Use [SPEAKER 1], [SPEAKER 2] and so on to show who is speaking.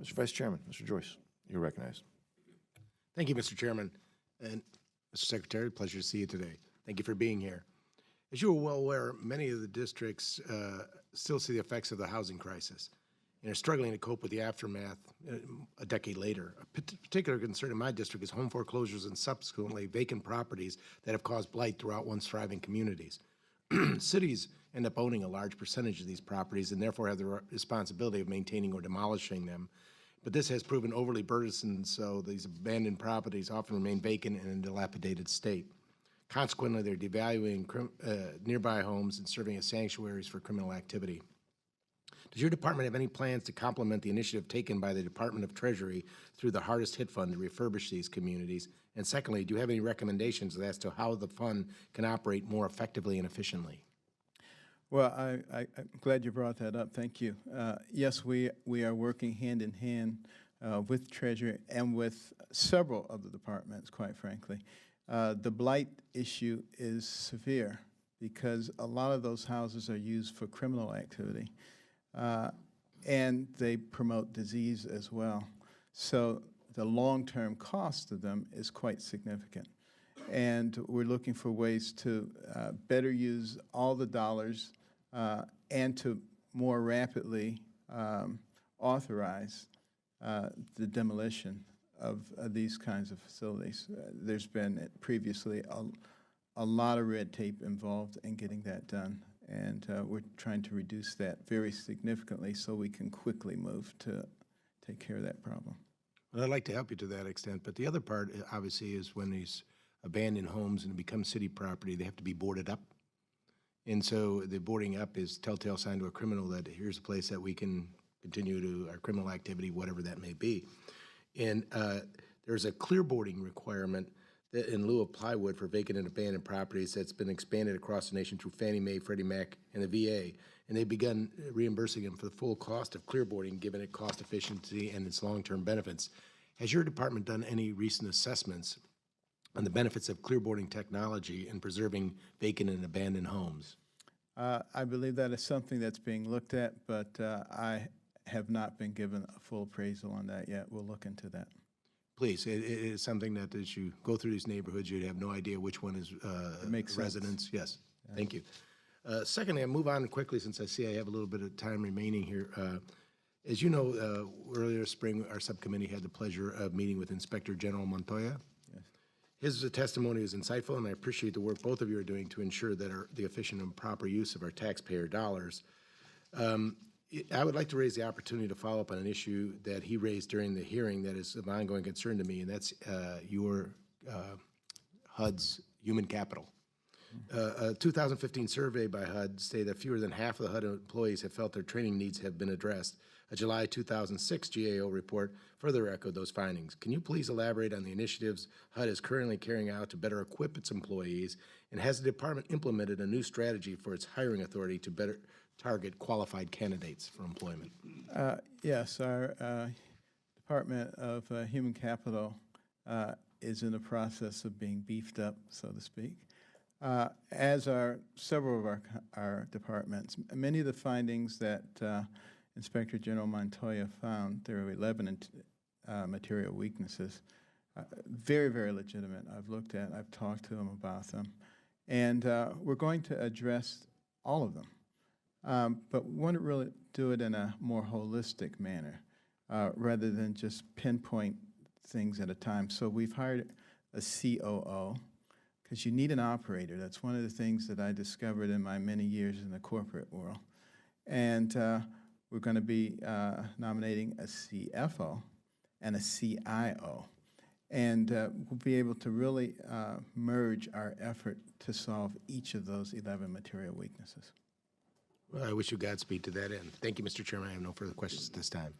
[SPEAKER 1] Mr. Vice Chairman, Mr. Joyce, you're recognized.
[SPEAKER 2] Thank you, Mr. Chairman. And Mr. Secretary, pleasure to see you today. Thank you for being here. As you are well aware, many of the districts still see the effects of the housing crisis and are struggling to cope with the aftermath a decade later. A particular concern in my district is home foreclosures and subsequently vacant properties that have caused blight throughout once thriving communities. Cities end up owning a large percentage of these properties and therefore have the responsibility of maintaining or demolishing them. But this has proven overly burdensome, so these abandoned properties often remain vacant and in a dilapidated state. Consequently, they're devaluing nearby homes and serving as sanctuaries for criminal activity. Does your department have any plans to complement the initiative taken by the Department of Treasury through the Hardest Hit Fund to refurbish these communities? And secondly, do you have any recommendations as to how the fund can operate more effectively and efficiently?
[SPEAKER 3] Well, I'm glad you brought that up. Thank you. Yes, we are working hand in hand with Treasury and with several of the departments, quite frankly. The blight issue is severe because a lot of those houses are used for criminal activity, and they promote disease as well. So the long-term cost of them is quite significant. And we're looking for ways to better use all the dollars and to more rapidly authorize the demolition of these kinds of facilities. There's been previously a lot of red tape involved in getting that done, and we're trying to reduce that very significantly so we can quickly move to take care of that problem.
[SPEAKER 2] Well, I'd like to help you to that extent, but the other part, obviously, is when these abandoned homes and become city property, they have to be boarded up. And so the boarding up is telltale sign to a criminal that here's a place that we can continue to our criminal activity, whatever that may be. And there's a clearboarding requirement that in lieu of plywood for vacant and abandoned properties that's been expanded across the nation through Fannie Mae, Freddie Mac, and the VA. And they've begun reimbursing them for the full cost of clearboarding, given it cost efficiency and its long-term benefits. Has your department done any recent assessments on the benefits of clearboarding technology in preserving vacant and abandoned homes?
[SPEAKER 3] I believe that is something that's being looked at, but I have not been given a full appraisal on that yet. We'll look into that.
[SPEAKER 2] Please, it is something that as you go through these neighborhoods, you'd have no idea which one is residence. Yes, yeah. Thank you. Secondly, I move on quickly since I see I have a little bit of time remaining here. As you know, earlier this spring, our subcommittee had the pleasure of meeting with Inspector General Montoya. Yes. His testimony is insightful, and I appreciate the work both of you are doing to ensure that the efficient and proper use of our taxpayer dollars. I would like to raise the opportunity to follow up on an issue that he raised during the hearing that is of ongoing concern to me, and that's your HUD's human capital. A 2015 survey by HUD stated that fewer than half of the HUD employees have felt their training needs have been addressed. A July 2006 GAO report further echoed those findings. Can you please elaborate on the initiatives HUD is currently carrying out to better equip its employees, and has the department implemented a new strategy for its hiring authority to better target qualified candidates for employment?
[SPEAKER 3] Yes, our Department of Human Capital is in the process of being beefed up, so to speak, as are several of our departments. Many of the findings that Inspector General Montoya found, there are 11 material weaknesses, very, very legitimate. I've looked at, I've talked to him about them, and we're going to address all of them. But we want to really do it in a more holistic manner rather than just pinpoint things at a time. So we've hired a COO because you need an operator. That's one of the things that I discovered in my many years in the corporate world. And we're going to be nominating a CFO and a CIO. And we'll be able to really merge our effort to solve each of those 11 material weaknesses.
[SPEAKER 2] Well, I wish you Godspeed to that end. Thank you, Mr. Chairman. I have no further questions at this time.